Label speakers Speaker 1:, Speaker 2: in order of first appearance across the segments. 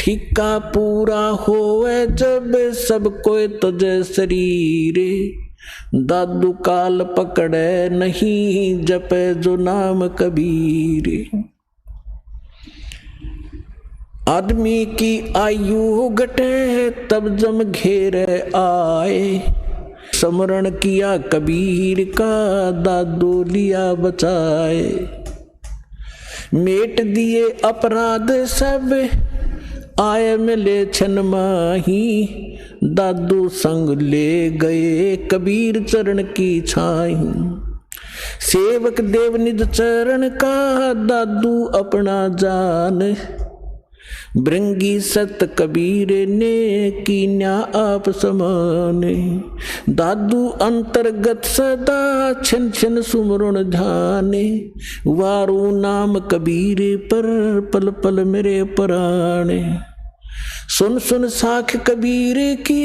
Speaker 1: ठिक्का पूरा होवे जब सब कोई तुझे शरीर, दादू काल पकड़े नहीं जपे जो नाम कबीर। आदमी की आयु घटे तब जम घेरे आए, स्मरण किया कबीर का दादू लिया बचाए। मेट दिए अपराध सब आए मिले छन माही, दादू संग ले गए कबीर चरण की छाई। सेवक देव निज चरण का दादू अपना जान, भृंगी सत कबीर ने कीन्या आप समाने। दादू अंतर्गत सदा छिन छिन सुमरण ध्याने, वारू नाम कबीर पर पल पल मेरे प्राणे। सुन सुन साख कबीर की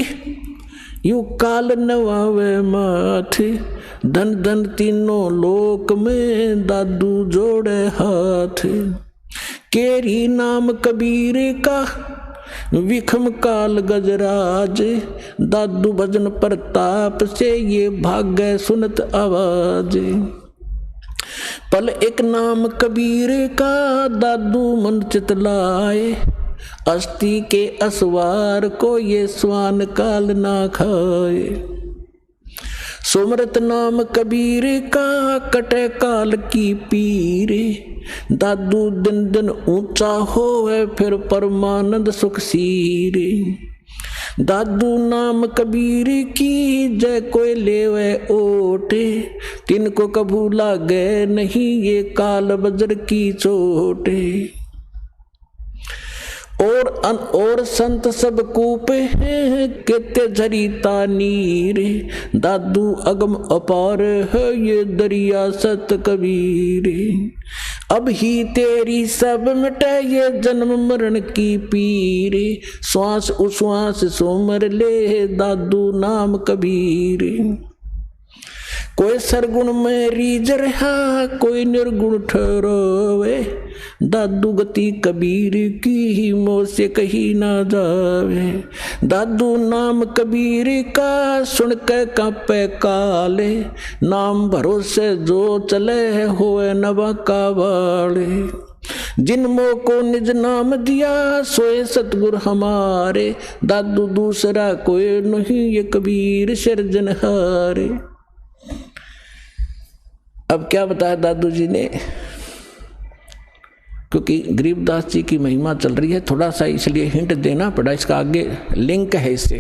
Speaker 1: यू काल नवावे माथे, धन धन तीनों लोक में दादू जोड़े हाथ। केरी नाम कबीर का विखम काल गजराज, दादू भजन प्रताप से ये भाग्य सुनत आवाज। पल एक नाम कबीर का दादू मन चितलाए, अस्थि के असवार को ये स्वान काल ना खाए। सुमरत नाम कबीर का कटे काल की पीर, दादू दिन दिन ऊंचा होवे फिर परमानंद सुख सीर। दादू नाम कबीर की जय कोई लेवे ओटे, तिनको कभू लागे नहीं ये काल बजर की चोटे। और संत सब कूपे हैं केते झरीता नीर, दादू अगम अपार है ये दरिया सत कबीर। अब ही तेरी सब मिटे ये जन्म मरण की पीर, श्वास उश्वास सोमर ले दादू नाम कबीर। कोई सरगुण में रीझ रहा कोई निर्गुण ठहरावे, दादू गति कबीर की मोह से कहीं ना जावे। दादू नाम कबीर का सुन के कांपे काले, नाम भरोसे जो चले होए नवा का वाले। जिन मोह को निज नाम दिया सोए सतगुर हमारे, दादू दूसरा कोई नहीं ये कबीर सिरजनहारे। अब क्या बताया दादू जी ने, क्योंकि गरीबदास जी की महिमा चल रही है थोड़ा सा इसलिए हिंट देना पड़ा, इसका आगे लिंक है इससे।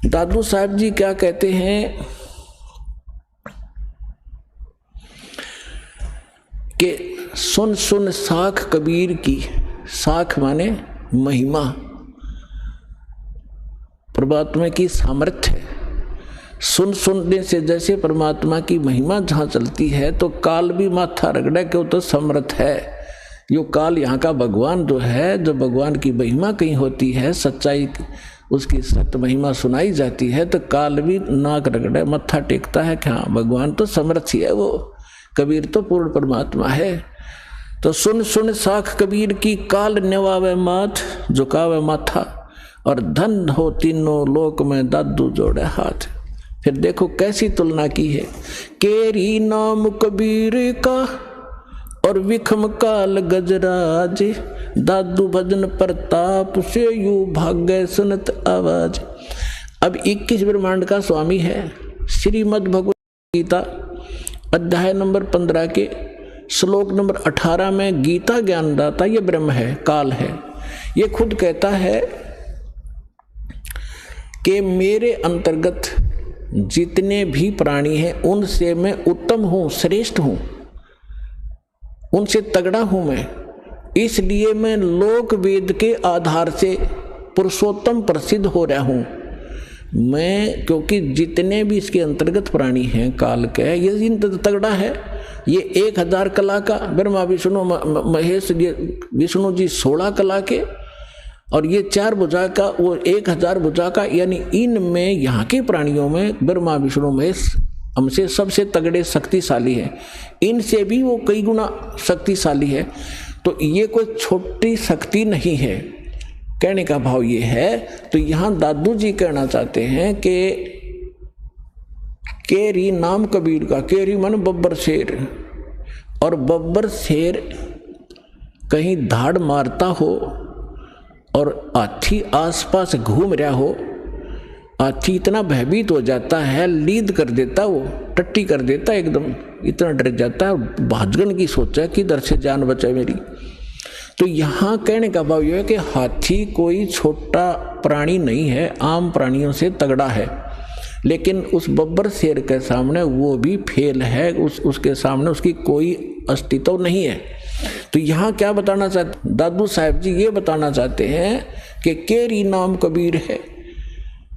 Speaker 1: दादू साहब जी क्या कहते हैं कि सुन सुन साख कबीर की, साख माने महिमा, परमात्मा की सामर्थ्य। सुन सुनने से जैसे परमात्मा की महिमा जहाँ चलती है तो काल भी माथा रगड़े कि वो तो समर्थ है। यो काल यहाँ का भगवान जो है, जो भगवान की महिमा कहीं होती है, सच्चाई उसकी सत्य महिमा सुनाई जाती है तो काल भी नाक रगड़े मत्था टेकता है कि हाँ भगवान तो समर्थ ही है, वो कबीर तो पूर्ण परमात्मा है। तो सुन सुन साख कबीर की, काल निवावे माथ झुकावे माथा, और धन हो तीनों लोक में दादू जोड़े हाथ। फिर देखो कैसी तुलना की है, केरी नाम कबीर का और विखम काल गजराज, दादू भजन प्रताप से यू भाग्य सुनत आवाज। अब 21 ब्रह्मांड का स्वामी है। श्रीमद् भगवद गीता अध्याय नंबर 15 के श्लोक नंबर 18 में गीता ज्ञानदाता ये ब्रह्म है, काल है। ये खुद कहता है कि मेरे अंतर्गत जितने भी प्राणी हैं उनसे मैं उत्तम हूँ, श्रेष्ठ हूँ, उनसे तगड़ा हूँ मैं, इसलिए मैं लोक वेद के आधार से पुरुषोत्तम प्रसिद्ध हो रहा हूँ मैं। क्योंकि जितने भी इसके अंतर्गत प्राणी हैं काल के, ये इन तगड़ा है। ये 1000 कला का, ब्रह्मा विष्णु महेश, ये विष्णु जी 16 कला के, और ये 4 भुजा का, वो 1000 भुजा का। यानी इनमें यहाँ के प्राणियों में ब्रह्मा विष्णु महेश हमसे सबसे तगड़े शक्तिशाली है, इनसे भी वो कई गुना शक्तिशाली है। तो ये कोई छोटी शक्ति नहीं है, कहने का भाव ये है। तो यहां दादू जी कहना चाहते हैं कि केरी नाम कबीर का, केरी मन बब्बर शेर, और बब्बर शेर कहीं धाड़ मारता हो और हाथी आसपास घूम रहा हो, हाथी इतना भयभीत हो जाता है, लीद कर देता, वो टट्टी कर देता, एकदम इतना डर जाता है, भाजगन की सोचा कि इधर से जान बचाए मेरी। तो यहाँ कहने का भाव यह है कि हाथी कोई छोटा प्राणी नहीं है, आम प्राणियों से तगड़ा है, लेकिन उस बब्बर शेर के सामने वो भी फेल है, उसके सामने उसकी कोई अस्तित्व नहीं है। तो यहाँ क्या बताना चाहते दादू साहब जी, ये बताना चाहते हैं कि केरी नाम कबीर है,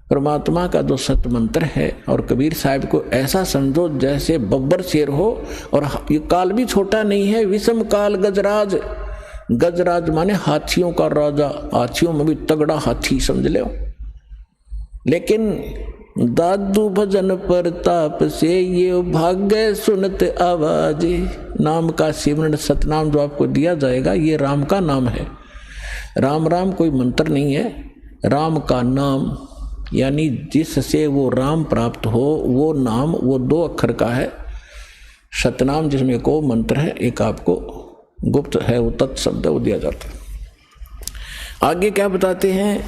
Speaker 1: परमात्मा का जो सत्य मंत्र है, और कबीर साहब को ऐसा समझो जैसे बब्बर शेर हो, और ये काल भी छोटा नहीं है, विषम काल गजराज, गजराज माने हाथियों का राजा, हाथियों में भी तगड़ा हाथी समझ लो। लेकिन दादू भजन प्रताप से ये भाग्य सुनत आवाज, नाम का सिमरन सतनाम जो आपको दिया जाएगा ये राम का नाम है। राम राम कोई मंत्र नहीं है, राम का नाम यानी जिससे वो राम प्राप्त हो वो नाम, वो 2 अक्षर का है। सतनाम जिसमें को मंत्र है, एक आपको गुप्त है वो तत्शब्द वो दिया जाता है। आगे क्या बताते हैं,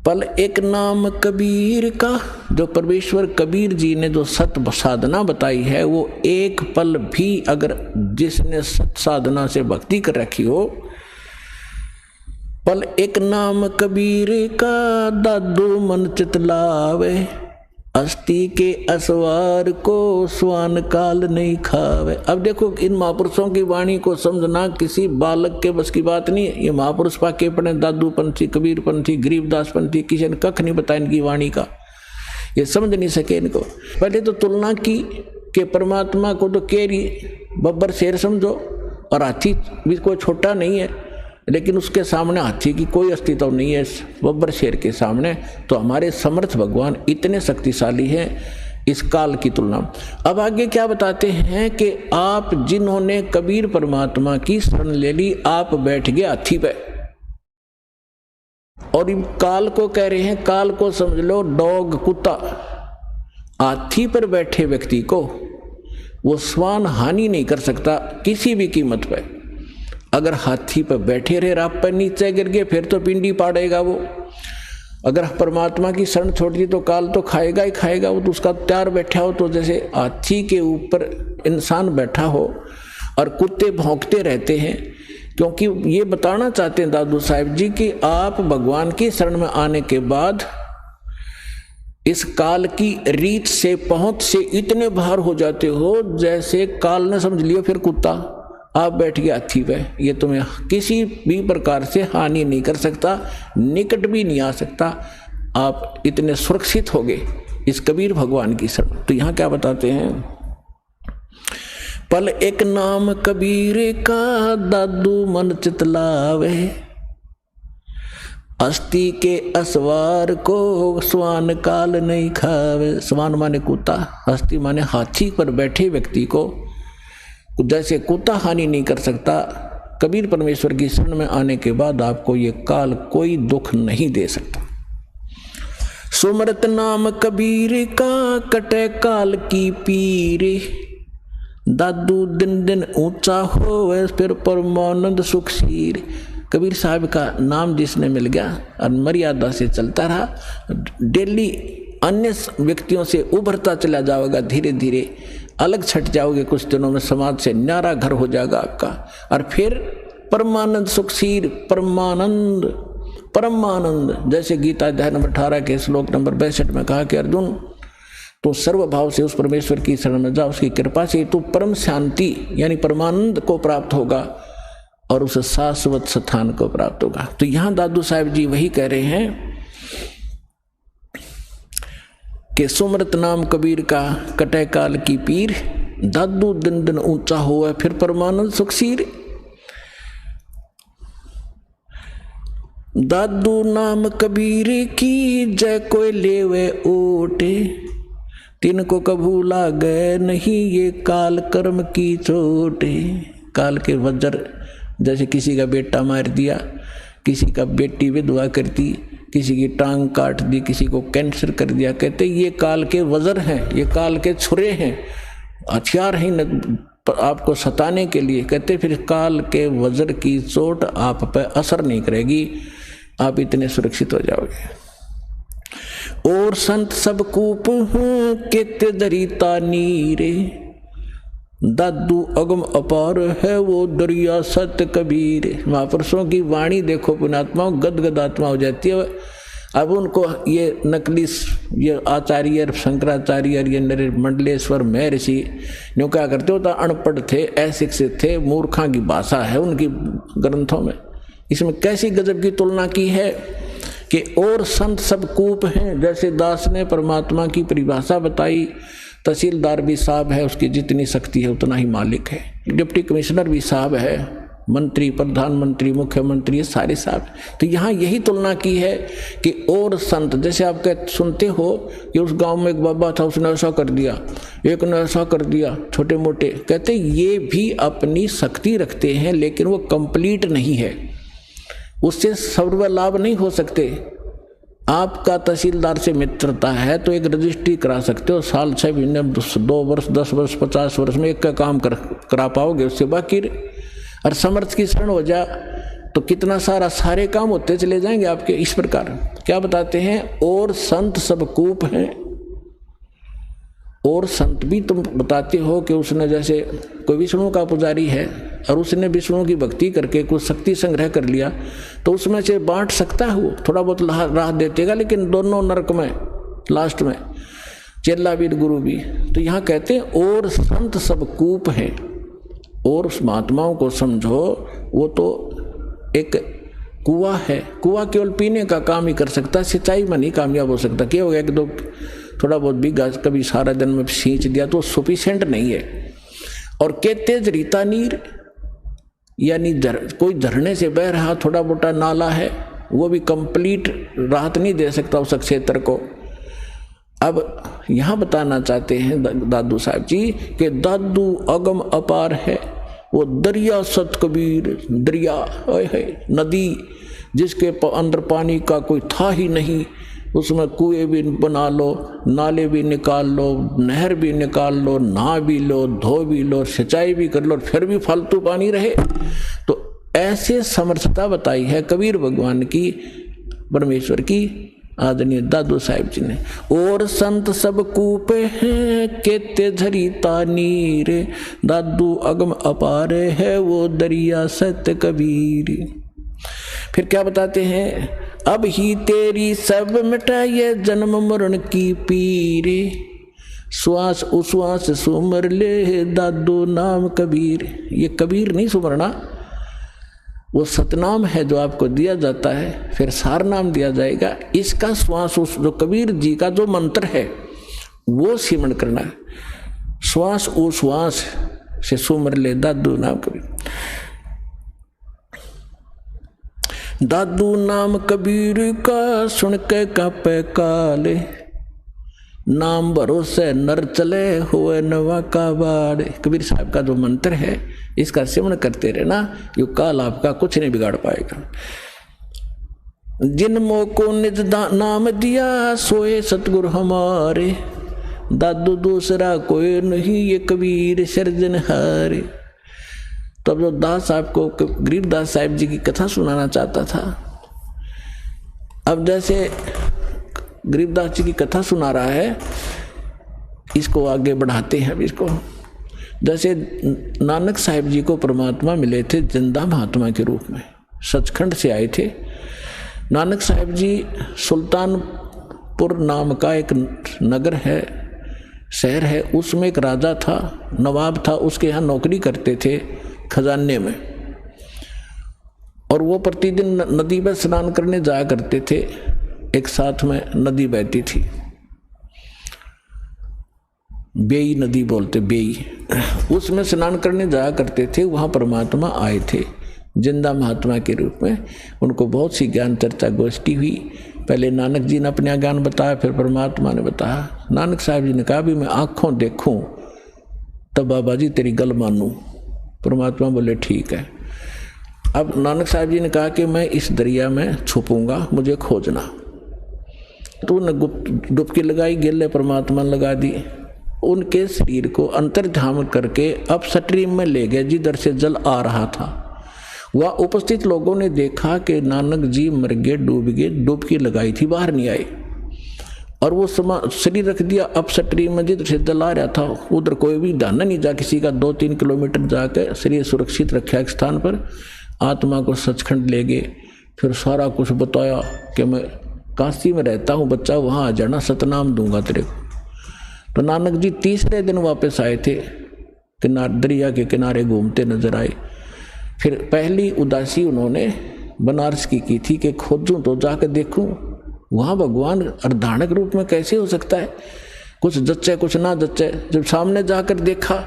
Speaker 1: पल एक नाम कबीर का, जो परमेश्वर कबीर जी ने जो सत साधना बताई है, वो एक पल भी अगर जिसने सत साधना से भक्ति कर रखी हो, पल एक नाम कबीर का दादू मन चितलावे, अस्थि के असवार को स्वान काल नहीं खावे। अब देखो इन महापुरुषों की वाणी को समझना किसी बालक के बस की बात नहीं है। ये महापुरुष पाके पढ़े, दादू पंथी, कबीर पंथी, गरीबदास पंथी, किसी ने कख नहीं बताया इनकी वाणी का, ये समझ नहीं सके इनको। पहले तो तुलना की कि परमात्मा को तो केरी बब्बर शेर समझो, और हाथी भी कोई छोटा नहीं है, लेकिन उसके सामने हाथी की कोई अस्तित्व नहीं है बब्बर शेर के सामने। तो हमारे समर्थ भगवान इतने शक्तिशाली हैं इस काल की तुलना। अब आगे क्या बताते हैं कि आप जिन्होंने कबीर परमात्मा की शरण ले ली, आप बैठ गए हाथी पे, और काल को कह रहे हैं, काल को समझ लो डॉग कुत्ता। हाथी पर बैठे व्यक्ति को वो स्वान हानि नहीं कर सकता किसी भी कीमत पर। अगर हाथी पर बैठे रहे, रात पर नीचे गिर गए, फिर तो पिंडी पाड़ेगा वो। अगर परमात्मा की शरण छोड़ दी तो काल तो खाएगा ही खाएगा, वो तो उसका तैयार बैठा हो। तो जैसे हाथी के ऊपर इंसान बैठा हो और कुत्ते भौंकते रहते हैं, क्योंकि ये बताना चाहते हैं दादू साहब जी कि आप भगवान की शरण में आने के बाद इस काल की रीत से, पहुंच से इतने बाहर हो जाते हो जैसे काल ने समझ लियो फिर कुत्ता, आप बैठ गए हाथी पे, ये तुम्हें किसी भी प्रकार से हानि नहीं कर सकता, निकट भी नहीं आ सकता, आप इतने सुरक्षित हो गए इस कबीर भगवान की शरण। तो यहाँ क्या बताते हैं, पल एक नाम कबीर का दादू मन चितलावे, अस्थि के असवार को स्वान काल नहीं खावे। स्वान माने कुत्ता, अस्थि माने हाथी पर बैठे व्यक्ति को जैसे कुत्ता हानि नहीं कर सकता, कबीर परमेश्वर की शरण में आने के बाद आपको ये काल कोई दुख नहीं दे सकता। सुमरत नाम कबीर का कटे काल की पीर, दादू दिन दिन ऊंचा होवे फिर परमानंद सुखशीर। कबीर साहब का नाम जिसने मिल गया और मर्यादा से चलता रहा, डेली अन्य व्यक्तियों से उभरता चला जाओगा, धीरे धीरे अलग छट जाओगे, कुछ दिनों में समाज से न्यारा घर हो जाएगा आपका, और फिर परमानंद सुखशीर, परमानंद परमानंद। जैसे गीता अध्याय नंबर 18 के श्लोक नंबर 62 में कहा कि अर्जुन तो सर्वभाव से उस परमेश्वर की शरण में जा, उसकी कृपा से तू परम शांति यानी परमानंद को प्राप्त होगा और उस शाश्वत स्थान को प्राप्त होगा। तो यहाँ दादू साहब जी वही कह रहे हैं कि सुमरत नाम कबीर का कटे काल की पीर, दादू दिन दिन ऊंचा हुआ फिर परमानंद सुखशीर। दादू नाम कबीर की जय कोई लेवे ओटे, तिनको कभू लागे नहीं ये काल कर्म की चोटे। काल के वज्र जैसे किसी का बेटा मार दिया, किसी का बेटी विधवा कर दी, किसी की टांग काट दी, किसी को कैंसर कर दिया। कहते ये काल के वज्र हैं, ये काल के छुरे हैं, हथियार हैं आपको सताने के लिए। कहते फिर काल के वज्र की चोट आप पे असर नहीं करेगी, आप इतने सुरक्षित हो जाओगे। और संत सब कूप केते दरिता नीरे, दादू अगम अपार है वो दरिया सत कबीर। महापुरुषों की वाणी देखो पुण्यात्मा गदगद आत्मा हो जाती है। अब उनको ये नकली ये आचार्य शंकराचार्य ये नरे मंडलेश्वर महर्षि न्यू क्या करते होता, अनपढ़ थे, अशिक्षित थे, मूर्खा की भाषा है उनकी ग्रंथों में। इसमें कैसी गजब की तुलना की है कि और संत सब कूप हैं। जैसे दास ने परमात्मा की परिभाषा बताई, तहसीलदार भी साहब है, उसकी जितनी शक्ति है उतना ही मालिक है। डिप्टी कमिश्नर भी साहब है, मंत्री, प्रधानमंत्री, मुख्यमंत्री, ये सारे साहब। तो यहाँ यही तुलना की है कि और संत, जैसे आप सुनते हो कि उस गांव में एक बाबा था, उसने ऐसा कर दिया, एक ने ऐसा कर दिया, छोटे मोटे। कहते ये भी अपनी शक्ति रखते हैं, लेकिन वो कंप्लीट नहीं है, उससे सर्व लाभ नहीं हो सकते। आपका तहसीलदार से मित्रता है तो एक रजिस्ट्री करा सकते हो, साल 6 महीने 2 वर्ष 10 वर्ष 50 वर्ष में एक का काम करा पाओगे, उससे बाकी और समर्थ की शरण हो जा तो कितना सारे काम होते चले जाएंगे आपके। इस प्रकार क्या बताते हैं, और संत सब कूप हैं। और संत भी तुम बताते हो कि उसने जैसे कोई विष्णु का पुजारी है और उसने विष्णु की भक्ति करके कुछ शक्ति संग्रह कर लिया, तो उसमें से बांट सकता है, वो थोड़ा बहुत राह देतेगा, लेकिन दोनों नरक में लास्ट में, चेला भी गुरु भी। तो यहाँ कहते हैं और संत सब कूप हैं। और उस महात्माओं को समझो, वो तो एक कुआं है, कुआं केवल पीने का काम ही कर सकता है, सिंचाई में नहीं कामयाब हो सकता। क्या हो गया कि दो थोड़ा बहुत भी कभी सारा दिन में सींच दिया तो सफिशिएंट नहीं है। और कहते रीता नीर, यानी कोई झरने से बह रहा थोड़ा मोटा नाला है, वो भी कंप्लीट राहत नहीं दे सकता उस क्षेत्र को। अब यहाँ बताना चाहते हैं दादू साहब जी कि दादू अगम अपार है वो दरिया सत कबीर। दरिया है नदी जिसके अंदर पानी का कोई था ही नहीं, उसमें कुएं भी बना लो, नाले भी निकाल लो, नहर भी निकाल लो, नहा भी लो, धो भी लो, सिंचाई भी कर लो, फिर भी फालतू पानी रहे। तो ऐसे समर्थता बताई है कबीर भगवान की, परमेश्वर की, आदरणीय दादू साहिब जी ने। और संत सब कूप हैं केते झरीता नीर, दादू अगम अपार है वो दरिया सत कबीर। फिर क्या बताते हैं, अब ही तेरी सब मिटाइए जन्म मरण की पीर, श्वास उश्वास सुमर ले दादू नाम कबीर। ये कबीर नहीं सुमरना, वो सतनाम है जो आपको दिया जाता है, फिर सार नाम दिया जाएगा। इसका श्वास उस जो कबीर जी का जो मंत्र है वो सिमरण करना है। श्वास उश्वास से सुमर ले दादू नाम कबीर। दादू नाम कबीर का सुन के कापे काले, नाम भरोसे नर चले हुए नवा का बाड़। कबीर साहब का जो मंत्र है इसका सिमरण करते रहना, यो काल आपका कुछ नहीं बिगाड़ पाएगा। जिन मोह को निज नाम दिया सोए सतगुरु हमारे, दादू दूसरा कोई नहीं ये कबीर सिरजनहारे। तब जो दास साहब को गरीबदास साहिब जी की कथा सुनाना चाहता था, अब जैसे गरीबदास जी की कथा सुना रहा है, इसको आगे बढ़ाते हैं। अब इसको जैसे नानक साहिब जी को परमात्मा मिले थे जिंदा महात्मा के रूप में, सचखंड से आए थे। नानक साहिब जी सुल्तानपुर नाम का एक नगर है, शहर है, उसमें एक राजा था, नवाब था, उसके यहाँ नौकरी करते थे खजाने में। और वो प्रतिदिन नदी में स्नान करने जाया करते थे। एक साथ में नदी बहती थी, बेई नदी बोलते, बेई, उसमें स्नान करने जाया करते थे। वहाँ परमात्मा आए थे जिंदा महात्मा के रूप में। उनको बहुत सी ज्ञान चर्चा गोष्ठी हुई। पहले नानक जी ने अपना ज्ञान बताया, फिर परमात्मा ने बताया। नानक साहब जी ने कहा भी मैं आँखों देखूं तब बाबा जी तेरी गल मानूं। परमात्मा बोले ठीक है। अब नानक साहब जी ने कहा कि मैं इस दरिया में छुपूंगा, मुझे खोजना। तो उन्होंने डुबकी लगाई, गेले परमात्मा लगा दी। उनके शरीर को अंतर्ध्यान करके अब स्ट्रीम में ले गए जिधर से जल आ रहा था। वह उपस्थित लोगों ने देखा कि नानक जी मर गए, डूब गए, डुबकी लगाई थी, बाहर नहीं आए। और वो शरीर रख दिया अब स्ट्रीम में जिधर से जल आ रहा था। उधर कोई भी ध्यान नहीं जा किसी का। 2-3 किलोमीटर जाकर शरीर सुरक्षित रखा एक स्थान पर। आत्मा को सचखंड ले गए। फिर सारा कुछ बताया कि मैं काशी में रहता हूँ बच्चा, वहाँ आ जाना, सतनाम दूंगा तेरे को। तो नानक जी तीसरे दिन वापस आए थे, दरिया के किनारे घूमते नजर आए। फिर पहली उदासी उन्होंने बनारस की थी कि खोजूं तो जाकर देखूं वहाँ भगवान अर्धानक रूप में कैसे हो सकता है, कुछ जच्चे कुछ ना जच्चे। जब सामने जाकर देखा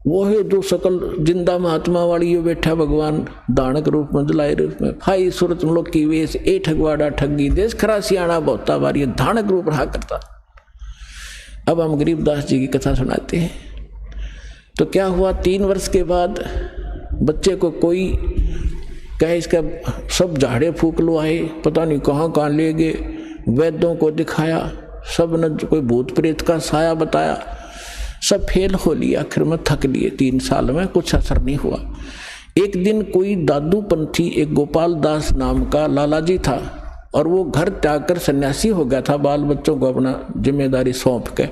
Speaker 1: वो है जो सकल जिंदा महात्मा वाली ये बैठा भगवान दानक रूप में, जलाए रूप में, भाई सूरत लोग की वेश, ए ठगवाड़ा ठगी देश खरा सियाणा बहुता बार, ये धानक रूप रहा करता। अब हम गरीबदास जी की कथा सुनाते हैं। तो क्या हुआ, 3 वर्ष के बाद बच्चे को कोई कहे इसका सब झाड़े फूक लो आए, पता नहीं कहाँ ले गए, वैद्यों को दिखाया, सब ने कोई भूत प्रेत का साया बताया, सब फेल हो लिया। आखिर में थक लिए, 3 साल में कुछ असर नहीं हुआ। एक दिन कोई दादू पंथी, एक गोपाल दास नाम का लाला जी था, और वो घर त्याग कर सन्यासी हो गया था, बाल बच्चों को अपना जिम्मेदारी सौंप के,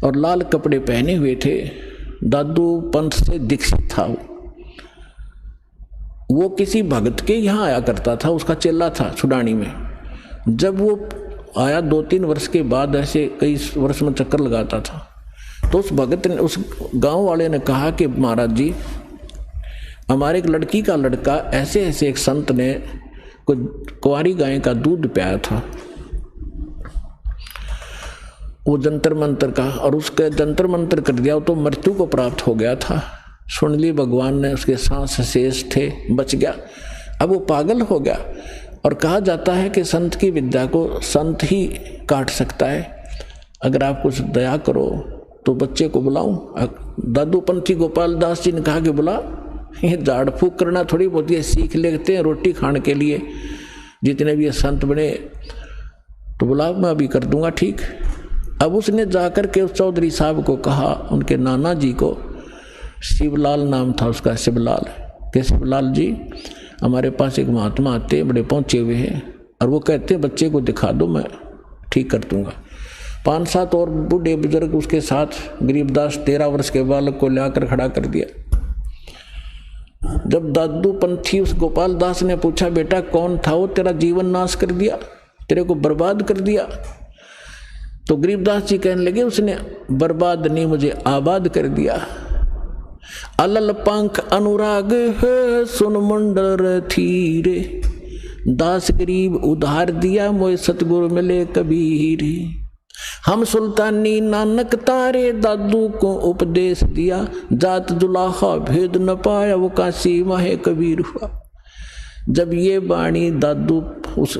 Speaker 1: और लाल कपड़े पहने हुए थे। दादू पंथ से दीक्षित था। वो किसी भगत के यहाँ आया करता था, उसका चेला था छुडानी में। जब वो आया 2-3 वर्ष के बाद, ऐसे कई वर्ष में चक्कर लगाता था, तो उस भगत ने, उस गांव वाले ने कहा कि महाराज जी हमारे एक लड़की का लड़का ऐसे ऐसे एक संत ने कुंवारी गाय का दूध पियाया था, वो जंतर मंतर का, और उसके जंतर मंतर कर दिया तो मृत्यु को प्राप्त हो गया था। सुन ली भगवान ने, उसके सांस शेष थे, बच गया। अब वो पागल हो गया। और कहा जाता है कि संत की विद्या को संत ही काट सकता है। अगर आप कुछ दया करो तो बच्चे को बुलाऊं। दादू पंथी गोपाल दास जी ने कहा कि बुला, ये झाड़ फूक करना थोड़ी बहुत ये सीख लेते हैं रोटी खाने के लिए, जितने भी ये संत बने, तो बुला, मैं अभी कर दूंगा ठीक। अब उसने जाकर के उस चौधरी साहब को कहा, उनके नाना जी को, शिवलाल नाम था उसका, शिवलाल, के शिवलाल जी हमारे पास एक महात्मा आते बड़े पहुंचे हुए हैं, और वो कहते हैं बच्चे को दिखा दो, मैं ठीक कर दूंगा। 5-7 और बूढ़े बुजुर्ग उसके साथ, गरीबदास 13 वर्ष के बालक को लाकर खड़ा कर दिया। जब दादू पंथी उस गोपाल दास ने पूछा, बेटा कौन था वो, तेरा जीवन नाश कर दिया, तेरे को बर्बाद कर दिया? तो गरीबदास जी कहने लगे, उसने बर्बाद नहीं, मुझे आबाद कर दिया। अलल पंख अनुराग है सुन मंडल थीरे, दास गरीब उधार दिया मोय सतगुरु मिले कबीर। हम सुल्तानी नानक तारे, दादू को उपदेश दिया, जात जुलाहा भेद न पाया, वो काशी माहे कबीर हुआ। जब ये वाणी दादू उस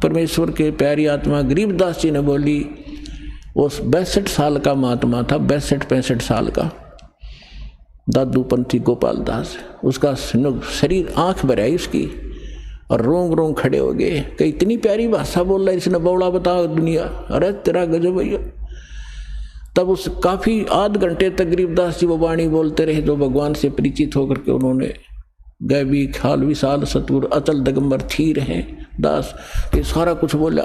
Speaker 1: परमेश्वर के प्यारी आत्मा गरीबदास जी ने बोली, वो 62 साल का महात्मा था, 62-65 साल का दादू पंथी गोपाल दास। उसका शरीर, आंख भर आई उसकी, और रोंग रोंग खड़े हो गए कि इतनी प्यारी भाषा बोल रहा है इसने, बौड़ा बताओ दुनिया, अरे तेरा गजब भैया। तब उस काफी आध घंटे तक गरीबदास जी वो वाणी बोलते रहे, जो भगवान से परिचित होकर के उन्होंने गैबी खाल विशाल सतगुरु अचल दिगंबर थीर हैं दास, ये सारा कुछ बोला।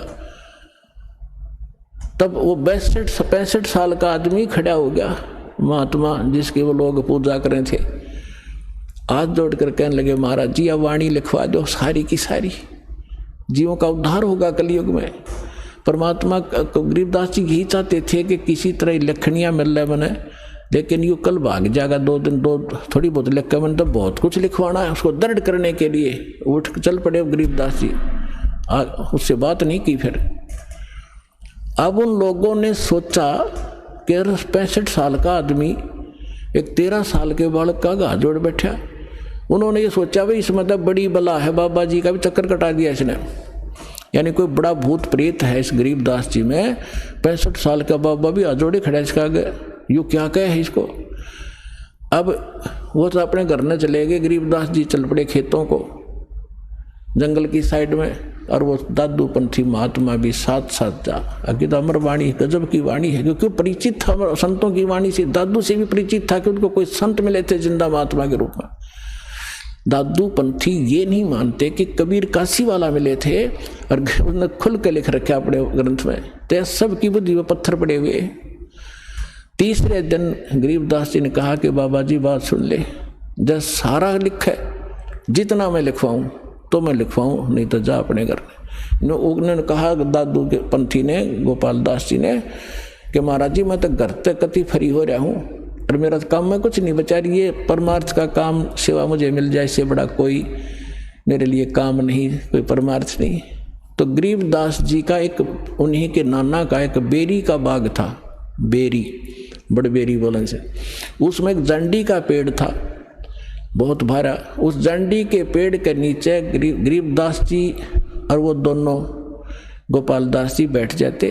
Speaker 1: तब वो 62-65 साल का आदमी खड़ा हो गया, महात्मा जिसके वो लोग पूजा कर रहे थे, हाथ जोड़कर कहने लगे, महाराज जी अब वाणी लिखवा दो सारी की सारी, जीवों का उद्धार होगा कलयुग में। परमात्मा गरीबदास जी यही चाहते थे कि किसी तरह लिखनियाँ मिल रहा बने, लेकिन यू कल भाग जाएगा 2 दिन, थोड़ी बहुत लिख के, मैंने तो बहुत कुछ लिखवाना है। उसको दर्द करने के लिए उठ चल पड़े गरीबदास जी, उससे बात नहीं की। फिर अब उन लोगों ने सोचा कि 65 साल का आदमी एक 13 साल के बालक का हाथ जोड़ बैठा। उन्होंने ये सोचा भाई इस मतलब बड़ी बला है, बाबा जी का भी चक्कर कटा दिया इसने, यानी कोई बड़ा भूत प्रेत है इस गरीबदास जी में। 65 साल का बाबा भी हाथ जोड़े खड़ा इसका आगे, यू क्या कहे है इसको। अब वो तो अपने घर न चले गए। गरीबदास जी चल पड़े खेतों को, जंगल की साइड में, और वो दादू पंथी महात्मा भी साथ साथ जा। अभी तो अमर वाणी गजब की वाणी है, क्योंकि परिचित था संतों की वाणी से, दादू से भी परिचित था कि उनको कोई संत मिले थे जिंदा महात्मा के रूप में। दादू पंथी ये नहीं मानते कि कबीर काशी वाला मिले थे, और उन्होंने खुल के लिख रखे अपने ग्रंथ में, तो सब की बुद्धि में पत्थर पड़े हुए। तीसरे दिन गरीबदास जी ने कहा कि बाबा जी बात सुन ले, जब सारा लिखा जितना मैं लिखवाऊं तो मैं लिखवाऊं, नहीं तो जा अपने घर में। उन्होंने कहा दादू के पंथी ने, गोपाल दास जी ने, कि महाराज जी मैं तो घर तक कति फ्री हो रहा हूँ और मेरा काम में कुछ नहीं बचा रही है, परमार्थ का काम सेवा मुझे मिल जाए, इससे बड़ा कोई मेरे लिए काम नहीं, कोई परमार्थ नहीं। तो गरीबदास जी का एक, उन्हीं के नाना का एक बेरी का बाग था, बेरी, बड़ बेरी बोलन से, उसमें एक जंडी का पेड़ था बहुत भारा। उस जंडी के पेड़ के नीचे गरीबदास जी और वो दोनों गोपाल दास जी बैठ जाते।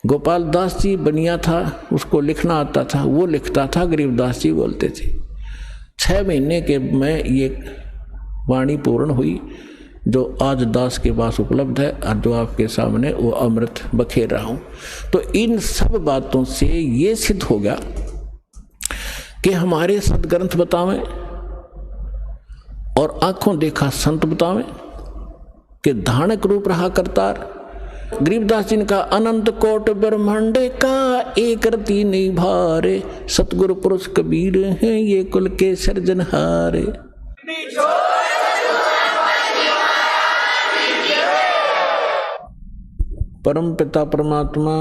Speaker 1: गोपाल दास जी बनिया था, उसको लिखना आता था, वो लिखता था, गरीबदास जी बोलते थे। 6 महीने के में ये वाणी पूर्ण हुई जो आज दास के पास उपलब्ध है, और जो आपके सामने वो अमृत बखेर रहा हूँ। तो इन सब बातों से ये सिद्ध हो गया कि हमारे सदग्रंथ बतावें और आंखों देखा संत बतावें कि धानक रूप रहा करतार। गरीबदास जी ने कहा अनंत कोट ब्रह्मांड का एक रति नहीं भारे, सतगुरु पुरुष कबीर हैं ये कुल के सृजनहारे। परम पिता परमात्मा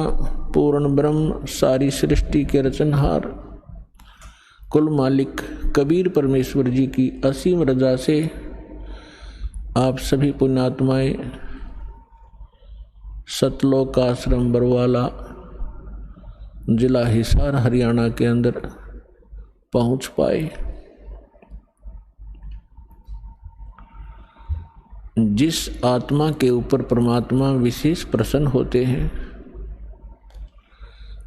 Speaker 1: पूर्ण ब्रह्म सारी सृष्टि के रचनहार कुल मालिक कबीर परमेश्वर जी की असीम रजा से आप सभी पुण्यात्माएं सतलोक आश्रम बरवाला जिला हिसार हरियाणा के अंदर पहुंच पाए। जिस आत्मा के ऊपर परमात्मा विशेष प्रसन्न होते हैं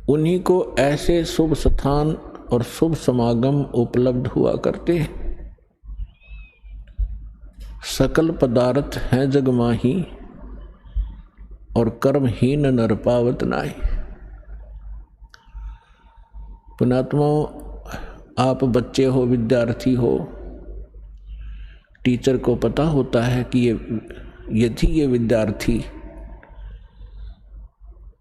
Speaker 1: उन्हीं को ऐसे शुभ स्थान और शुभ समागम उपलब्ध हुआ करते हैं। सकल पदार्थ हैं जग माही और कर्महीन नर पावत नाहि। पुण्यात्माओं, आप बच्चे हो, विद्यार्थी हो, टीचर को पता होता है कि यदि ये विद्यार्थी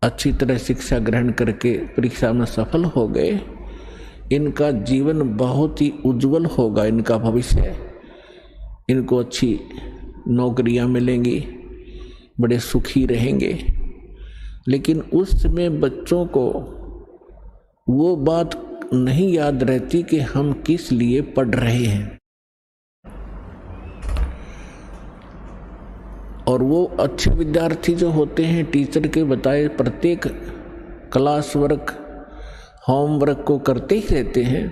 Speaker 1: अच्छी तरह शिक्षा ग्रहण करके परीक्षा में सफल हो गए, इनका जीवन बहुत ही उज्जवल होगा, इनका भविष्य, इनको अच्छी नौकरियां मिलेंगी, बड़े सुखी रहेंगे। लेकिन उस समय बच्चों को वो बात नहीं याद रहती कि हम किस लिए पढ़ रहे हैं, और वो अच्छे विद्यार्थी जो होते हैं टीचर के बताए प्रत्येक क्लास वर्क होमवर्क को करते ही रहते हैं,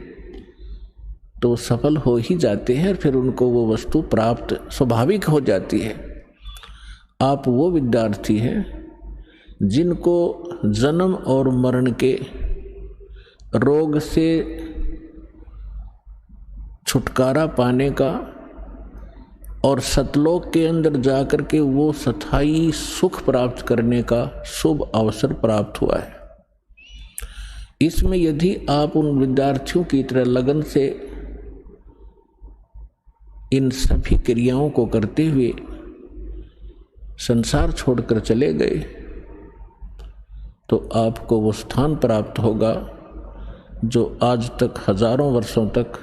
Speaker 1: तो सफल हो ही जाते हैं, फिर उनको वो वस्तु प्राप्त स्वाभाविक हो जाती है। आप वो विद्यार्थी हैं जिनको जन्म और मरण के रोग से छुटकारा पाने का और सतलोक के अंदर जाकर के वो स्थायी सुख प्राप्त करने का शुभ अवसर प्राप्त हुआ है। इसमें यदि आप उन विद्यार्थियों की तरह लगन से इन सभी क्रियाओं को करते हुए संसार छोड़कर चले गए तो आपको वो स्थान प्राप्त होगा जो आज तक हजारों वर्षों तक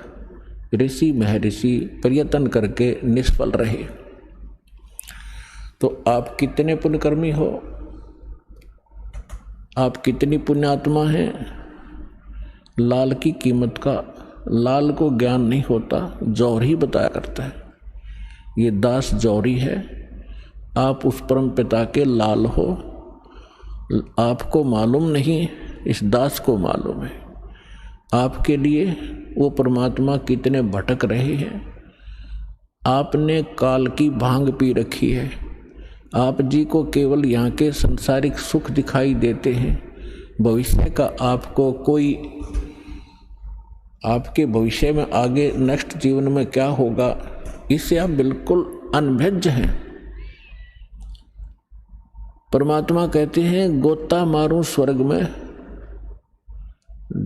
Speaker 1: ऋषि महर्षि प्रयत्न करके निष्फल रहे। तो आप कितने पुण्यकर्मी हो, आप कितनी पुण्यात्मा हैं। लाल की कीमत का लाल को ज्ञान नहीं होता, जौहरी बताया करता है। ये दास जौहरी है, आप उस परम पिता के लाल हो, आपको मालूम नहीं, इस दास को मालूम है। आपके लिए वो परमात्मा कितने भटक रहे हैं। आपने काल की भांग पी रखी है, आप जी को केवल यहाँ के संसारिक सुख दिखाई देते हैं, भविष्य का आपको कोई आपके भविष्य में आगे नेक्स्ट जीवन में क्या होगा, इससे आप बिल्कुल अनभिज्ञ हैं। परमात्मा कहते हैं गोता मारूं स्वर्ग में,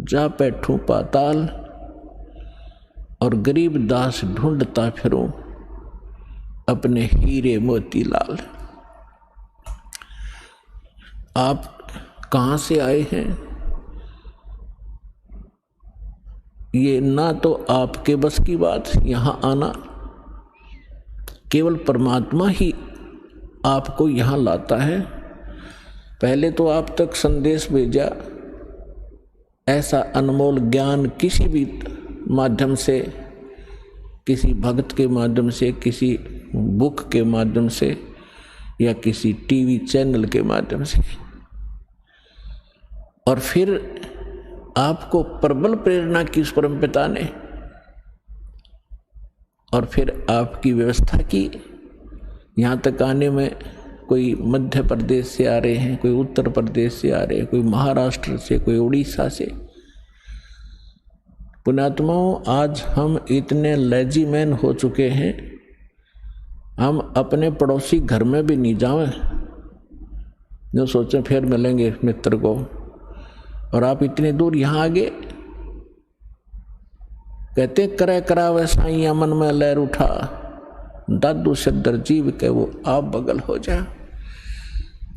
Speaker 1: जा बैठूं पाताल, और गरीब दास ढूंढता फिरूं अपने हीरे मोती लाल। आप कहाँ से आए हैं, ये ना तो आपके बस की बात यहाँ आना, केवल परमात्मा ही आपको यहाँ लाता है। पहले तो आप तक संदेश भेजा, ऐसा अनमोल ज्ञान किसी भी माध्यम से, किसी भक्त के माध्यम से, किसी बुक के माध्यम से, या किसी टीवी चैनल के माध्यम से, और फिर आपको प्रबल प्रेरणा की उस परमपिता ने, और फिर आपकी व्यवस्था की। यहाँ तक आने में कोई मध्य प्रदेश से आ रहे हैं, कोई उत्तर प्रदेश से आ रहे हैं, कोई महाराष्ट्र से, कोई उड़ीसा से। पुण्यात्माओं, आज हम इतने लेजी मैन हो चुके हैं, हम अपने पड़ोसी घर में भी नहीं जाएं, जो सोचें फिर मिलेंगे मित्र को, और आप इतने दूर यहाँ आ गए। कहते करे करावे साईं मन में लहर उठा, दादू सिद्धर जीव के वो आप बगल हो जा।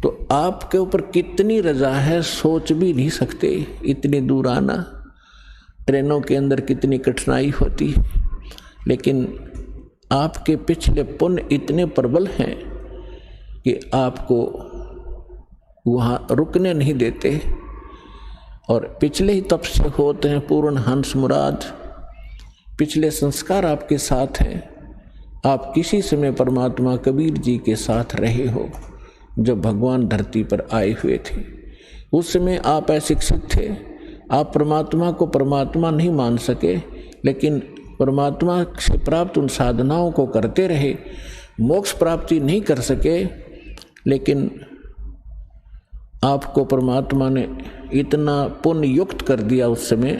Speaker 1: तो आपके ऊपर कितनी रजा है सोच भी नहीं सकते। इतनी दूर आना, ट्रेनों के अंदर कितनी कठिनाई होती, लेकिन आपके पिछले पुण्य इतने प्रबल हैं कि आपको वहाँ रुकने नहीं देते। और पिछले ही तप से होते हैं पूर्ण हंस मुराद, पिछले संस्कार आपके साथ हैं। आप किसी समय परमात्मा कबीर जी के साथ रहे हो जब भगवान धरती पर आए हुए थे। उस समय आप अशिक्षित थे, आप परमात्मा को परमात्मा नहीं मान सके, लेकिन परमात्मा से प्राप्त उन साधनाओं को करते रहे, मोक्ष प्राप्ति नहीं कर सके, लेकिन आपको परमात्मा ने इतना पुण्य युक्त कर दिया उस समय।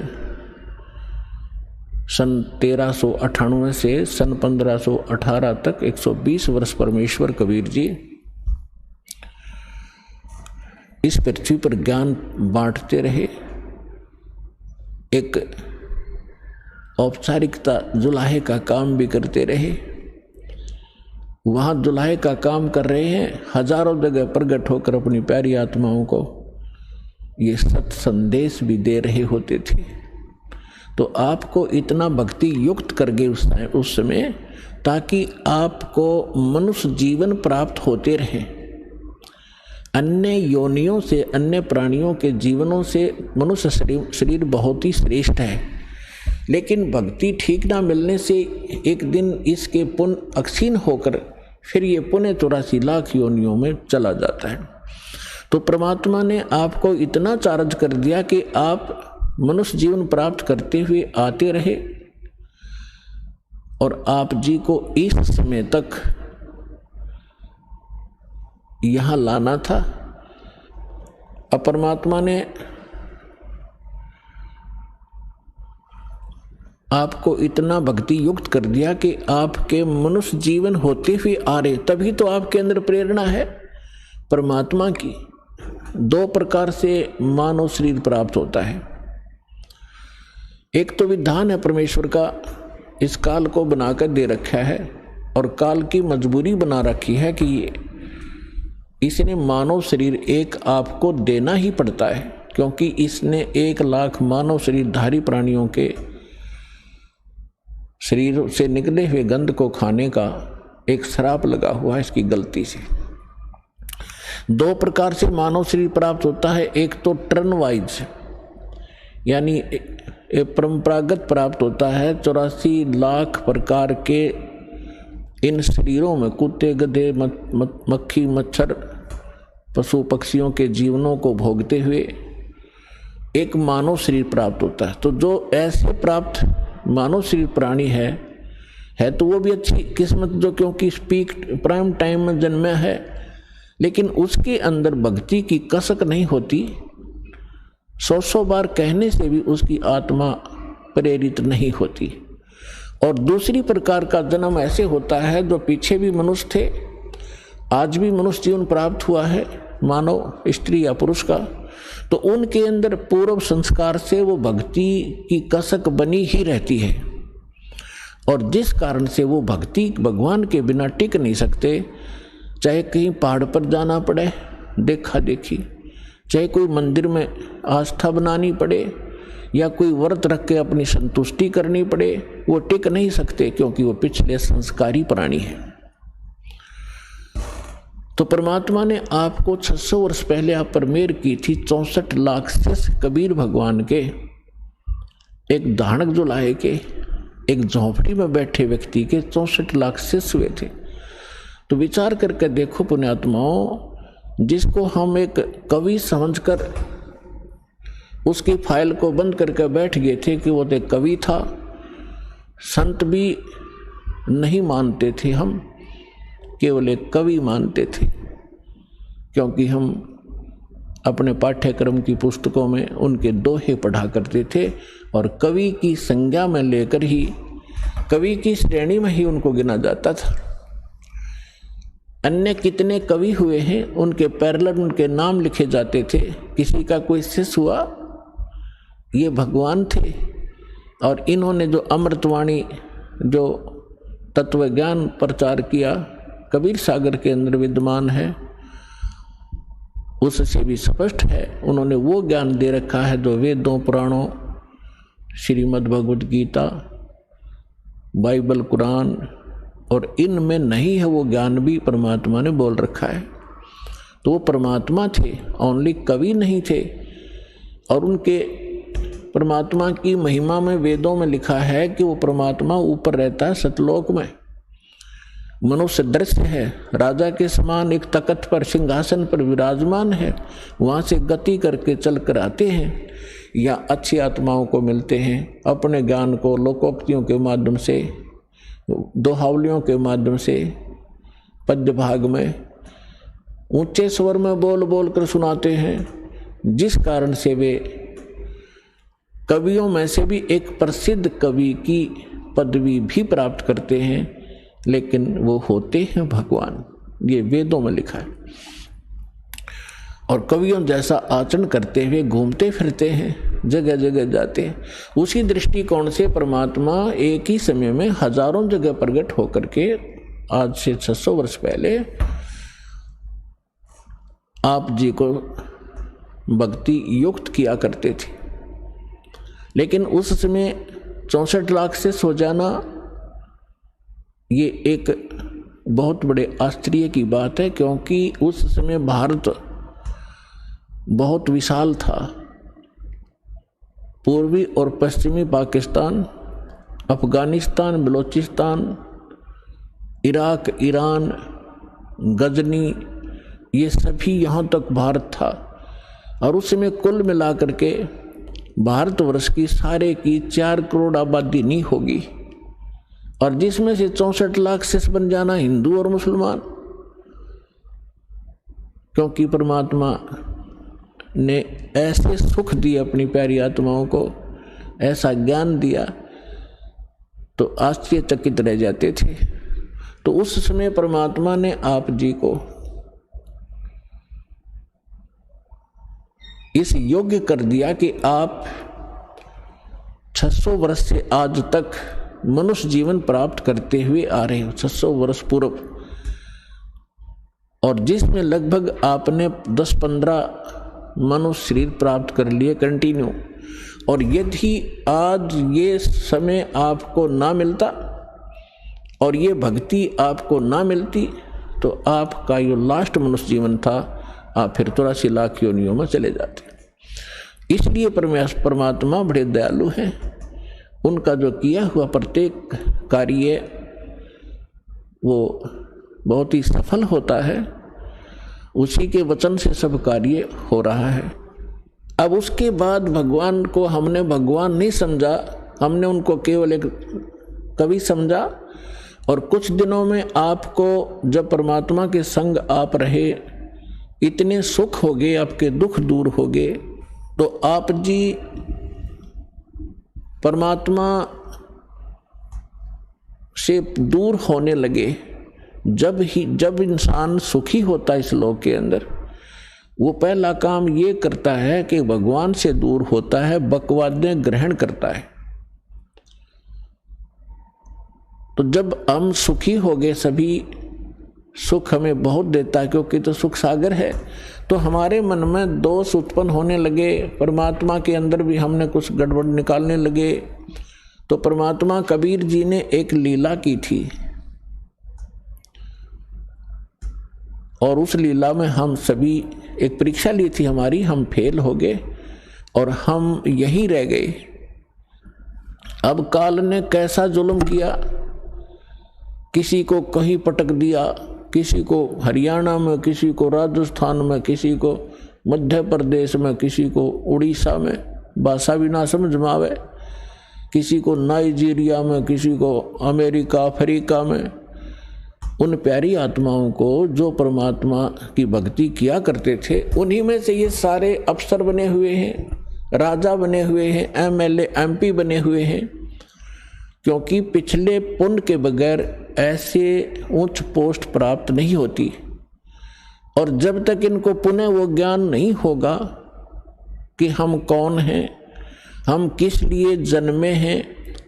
Speaker 1: सन 1398 से सन 1518 तक 120 वर्ष परमेश्वर कबीर जी इस पृथ्वी पर ज्ञान बांटते रहे। एक औपचारिकता जुलाहे का काम भी करते रहे। वहाँ जुलाहे का काम कर रहे हैं, हजारों जगह प्रकट होकर अपनी प्यारी आत्माओं को ये सत संदेश भी दे रहे होते थे। तो आपको इतना भक्ति युक्त कर गए उस समय, ताकि आपको मनुष्य जीवन प्राप्त होते रहे। अन्य योनियों से, अन्य प्राणियों के जीवनों से मनुष्य शरीर बहुत ही श्रेष्ठ है, लेकिन भक्ति ठीक ना मिलने से एक दिन इसके पुण्य अक्षीण होकर फिर ये पुण्य 84 लाख योनियों में चला जाता है। तो परमात्मा ने आपको इतना चार्ज कर दिया कि आप मनुष्य जीवन प्राप्त करते हुए आते रहे, और आप जी को इस समय तक यहां लाना था। अब परमात्मा ने आपको इतना भक्ति युक्त कर दिया कि आपके मनुष्य जीवन होते हुए आ रहे, तभी तो आपके अंदर प्रेरणा है परमात्मा की। 2 प्रकार से मानव शरीर प्राप्त होता है। एक तो विधान है परमेश्वर का, इस काल को बनाकर दे रखा है, और काल की मजबूरी बना रखी है कि इसने मानव शरीर एक आपको देना ही पड़ता है, क्योंकि इसने 1 लाख मानव शरीरधारी प्राणियों के शरीर से निकले हुए गंध को खाने का एक श्राप लगा हुआ है इसकी गलती से। 2 प्रकार से मानव शरीर प्राप्त होता है। एक तो टर्न वाइज, यानी परंपरागत प्राप्त होता है। 84 लाख प्रकार के इन शरीरों में कुत्ते, गधे, मक्खी, मच्छर, पशु पक्षियों के जीवनों को भोगते हुए एक मानव शरीर प्राप्त होता है। तो जो ऐसे प्राप्त मानव शरीर प्राणी है तो वो भी अच्छी किस्मत, जो क्योंकि स्पीक प्राइम टाइम में जन्मा है, लेकिन उसके अंदर भक्ति की कसक नहीं होती। 100 बार कहने से भी उसकी आत्मा प्रेरित नहीं होती। और दूसरी प्रकार का जन्म ऐसे होता है, जो पीछे भी मनुष्य थे, आज भी मनुष्य जीवन प्राप्त हुआ है मानव स्त्री या पुरुष का, तो उनके अंदर पूर्व संस्कार से वो भक्ति की कसक बनी ही रहती है। और जिस कारण से वो भक्ति भगवान के बिना टिक नहीं सकते, चाहे कहीं पहाड़ पर जाना पड़े देखा देखी, चाहे कोई मंदिर में आस्था बनानी पड़े या कोई व्रत रख के अपनी संतुष्टि करनी पड़े, वो टिक नहीं सकते, क्योंकि वो पिछले संस्कारी प्राणी है। तो परमात्मा ने आपको 600 वर्ष पहले आप पर मेहर की थी। 64 लाख शिष्य कबीर भगवान के, एक धानक जो लाए के, एक झोंपड़ी में बैठे व्यक्ति के 64 लाख शिष्य हुए थे। तो विचार करके देखो पुण्यात्माओं, जिसको हम एक कवि समझकर उसकी फाइल को बंद करके बैठ गए थे कि वो तो एक कवि था, संत भी नहीं मानते थे, हम केवल एक कवि मानते थे, क्योंकि हम अपने पाठ्यक्रम की पुस्तकों में उनके दोहे पढ़ा करते थे और कवि की संज्ञा में लेकर ही, कवि की श्रेणी में ही उनको गिना जाता था। अन्य कितने कवि हुए हैं, उनके पैरेलल उनके नाम लिखे जाते थे। किसी का कोई शिष्य हुआ, ये भगवान थे। और इन्होंने जो अमृतवाणी, जो तत्व ज्ञान प्रचार किया, कबीर सागर के अंदर विद्यमान है, उससे भी स्पष्ट है। उन्होंने वो ज्ञान दे रखा है जो वेदों, पुराणों, श्रीमद् भगवद गीता, बाइबल, कुरान और इनमें नहीं है। वो ज्ञान भी परमात्मा ने बोल रखा है। तो वो परमात्मा थे, ओनली कवि नहीं थे। और उनके परमात्मा की महिमा में वेदों में लिखा है कि वो परमात्मा ऊपर रहता है सतलोक में, मनुष्य दृश्य है, राजा के समान एक तख्त पर, सिंहासन पर विराजमान है, वहाँ से गति करके चल कर आते हैं या अच्छी आत्माओं को मिलते हैं, अपने ज्ञान को लोकोक्तियों के माध्यम से, दोहावलियों के माध्यम से, पद्य भाग में ऊंचे स्वर में बोल बोल कर सुनाते हैं, जिस कारण से वे कवियों में से भी एक प्रसिद्ध कवि की पदवी भी प्राप्त करते हैं, लेकिन वो होते हैं भगवान। ये वेदों में लिखा है। और कवियों जैसा आचरण करते हुए घूमते फिरते हैं, जगह जगह जाते हैं। उसी दृष्टिकोण से परमात्मा एक ही समय में हजारों जगह प्रकट होकर के आज से 600 वर्ष पहले आप जी को भक्ति युक्त किया करते थे। लेकिन उस समय 64 लाख से सो जाना, ये एक बहुत बड़े आश्चर्य की बात है, क्योंकि उस समय भारत बहुत विशाल था। पूर्वी और पश्चिमी पाकिस्तान, अफगानिस्तान, बलूचिस्तान, इराक, ईरान, गजनी, ये सभी यहाँ तक भारत था। और उस समय कुल मिलाकर के भारतवर्ष की सारे की 4 करोड़ आबादी नहीं होगी, और जिसमें से 64 लाख शिष्य बन जाना हिंदू और मुसलमान, क्योंकि परमात्मा ने ऐसे सुख दिए अपनी प्यारी आत्माओं को, ऐसा ज्ञान दिया, तो आश्चर्यचकित रह जाते थे। तो उस समय परमात्मा ने आप जी को इस योग्य कर दिया कि आप 600 वर्ष से आज तक मनुष्य जीवन प्राप्त करते हुए आ रहे हो, 600 वर्ष पूर्व, और जिसमें लगभग आपने 10-15 मनुष्य शरीर प्राप्त कर लिए कंटिन्यू। और यदि आज ये समय आपको ना मिलता और ये भक्ति आपको ना मिलती, तो आपका जो लास्ट मनुष्य जीवन था, आप फिर 83 लाख योनियों में चले जाते। इसलिए परमात्मा बड़े दयालु हैं। उनका जो किया हुआ प्रत्येक कार्य वो बहुत ही सफल होता है। उसी के वचन से सब कार्य हो रहा है। अब उसके बाद भगवान को हमने भगवान नहीं समझा, हमने उनको केवल एक कवि समझा। और कुछ दिनों में आपको जब परमात्मा के संग आप रहे, इतने सुख हो गए, आपके दुख दूर हो गए, तो आप जी परमात्मा से दूर होने लगे। जब इंसान सुखी होता है इस लोक के अंदर, वो पहला काम ये करता है कि भगवान से दूर होता है, बकवादें ग्रहण करता है। तो जब हम सुखी हो गए, सभी सुख हमें बहुत देता है क्योंकि तो सुख सागर है, तो हमारे मन में दोष उत्पन्न होने लगे, परमात्मा के अंदर भी हमने कुछ गड़बड़ निकालने लगे। तो परमात्मा कबीर जी ने एक लीला की थी और उस लीला में हम सभी एक परीक्षा ली थी हमारी, हम फेल हो गए और हम यहीं रह गए। अब काल ने कैसा जुल्म किया, किसी को कहीं पटक दिया, किसी को हरियाणा में, किसी को राजस्थान में, किसी को मध्य प्रदेश में, किसी को उड़ीसा में, भाषा भी ना समझ में आवे, किसी को नाइजीरिया में, किसी को अमेरिका अफ्रीका में। उन प्यारी आत्माओं को जो परमात्मा की भक्ति किया करते थे, उन्हीं में से ये सारे अफसर बने हुए हैं, राजा बने हुए हैं, एमएलए एमपी बने हुए हैं, क्योंकि पिछले पुण्य के बगैर ऐसे उच्च पोस्ट प्राप्त नहीं होती। और जब तक इनको पुनः वो ज्ञान नहीं होगा कि हम कौन हैं, हम किस लिए जन्मे हैं,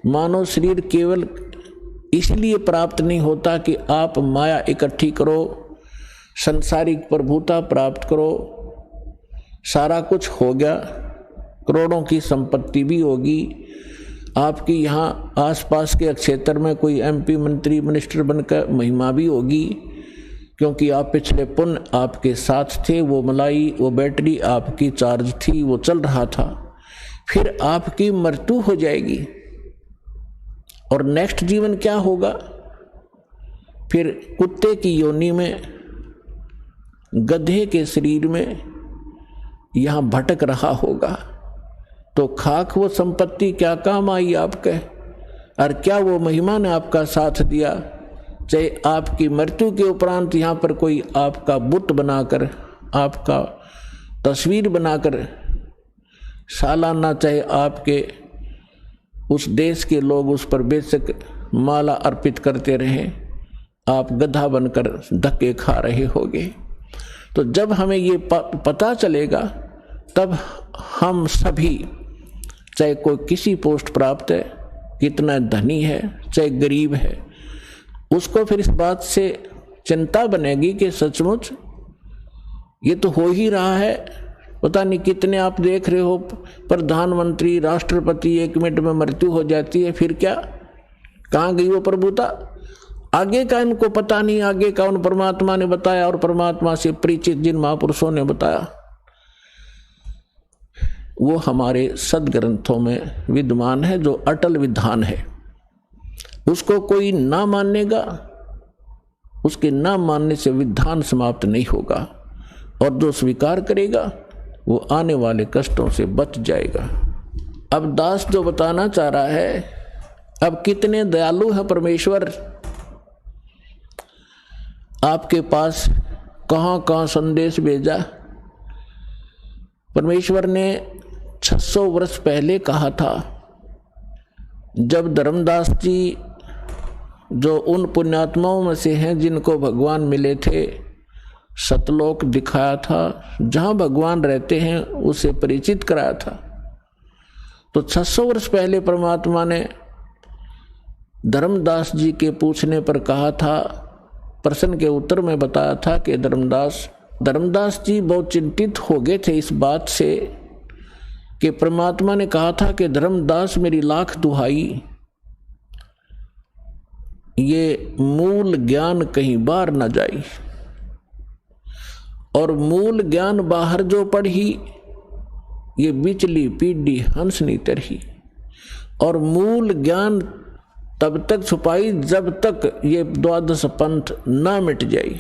Speaker 1: मानव शरीर केवल इसलिए प्राप्त नहीं होता कि आप माया इकट्ठी करो, संसारिक प्रभुता प्राप्त करो, सारा कुछ हो गया, करोड़ों की संपत्ति भी होगी, आपकी यहाँ आसपास के क्षेत्र में कोई एमपी मंत्री मिनिस्टर बनकर महिमा भी होगी, क्योंकि आप पिछले पुण्य आपके साथ थे, वो मलाई, वो बैटरी आपकी चार्ज थी, वो चल रहा था। फिर आपकी मृत्यु हो जाएगी और नेक्स्ट जीवन क्या होगा, फिर कुत्ते की योनि में, गधे के शरीर में यहाँ भटक रहा होगा। तो खाक वो संपत्ति क्या काम आई आपके, और क्या वो महिमा ने आपका साथ दिया। चाहे आपकी मृत्यु के उपरांत यहाँ पर कोई आपका बुत बनाकर, आपका तस्वीर बनाकर सालाना, चाहे आपके उस देश के लोग उस पर बेशक माला अर्पित करते रहें, आप गधा बनकर धक्के खा रहे होगे। तो जब हमें ये पता चलेगा, तब हम सभी, चाहे कोई किसी पोस्ट प्राप्त है, कितना धनी है, चाहे गरीब है, उसको फिर इस बात से चिंता बनेगी कि सचमुच ये तो हो ही रहा है। पता नहीं कितने आप देख रहे हो प्रधानमंत्री, राष्ट्रपति, 1 मिनट में मृत्यु हो जाती है, फिर क्या, कहाँ गई वो प्रभुता। आगे का इनको पता नहीं, आगे का उन परमात्मा ने बताया और परमात्मा से परिचित जिन महापुरुषों ने बताया, वो हमारे सदग्रंथों में विद्यमान है, जो अटल विधान है। उसको कोई ना मानेगा, उसके ना मानने से विधान समाप्त नहीं होगा, और जो स्वीकार करेगा वो आने वाले कष्टों से बच जाएगा। अब दास जो बताना चाह रहा है, अब कितने दयालु है परमेश्वर, आपके पास कहाँ कहाँ संदेश भेजा। परमेश्वर ने 600 वर्ष पहले कहा था, जब धर्मदास जी जो उन पुण्यात्माओं में से हैं जिनको भगवान मिले थे, सतलोक दिखाया था, जहाँ भगवान रहते हैं उसे परिचित कराया था। तो 600 वर्ष पहले परमात्मा ने धर्मदास जी के पूछने पर कहा था, प्रश्न के उत्तर में बताया था कि धर्मदास जी बहुत चिंतित हो गए थे इस बात से कि परमात्मा ने कहा था कि धर्मदास मेरी लाख दुहाई, ये मूल ज्ञान कहीं बाहर न जाई, और मूल ज्ञान बाहर जो पढ़ी, ये बिचली पीढ़ी हंसनी तरही, और मूल ज्ञान तब तक छुपाई जब तक ये 12 पंथ ना मिट जाई।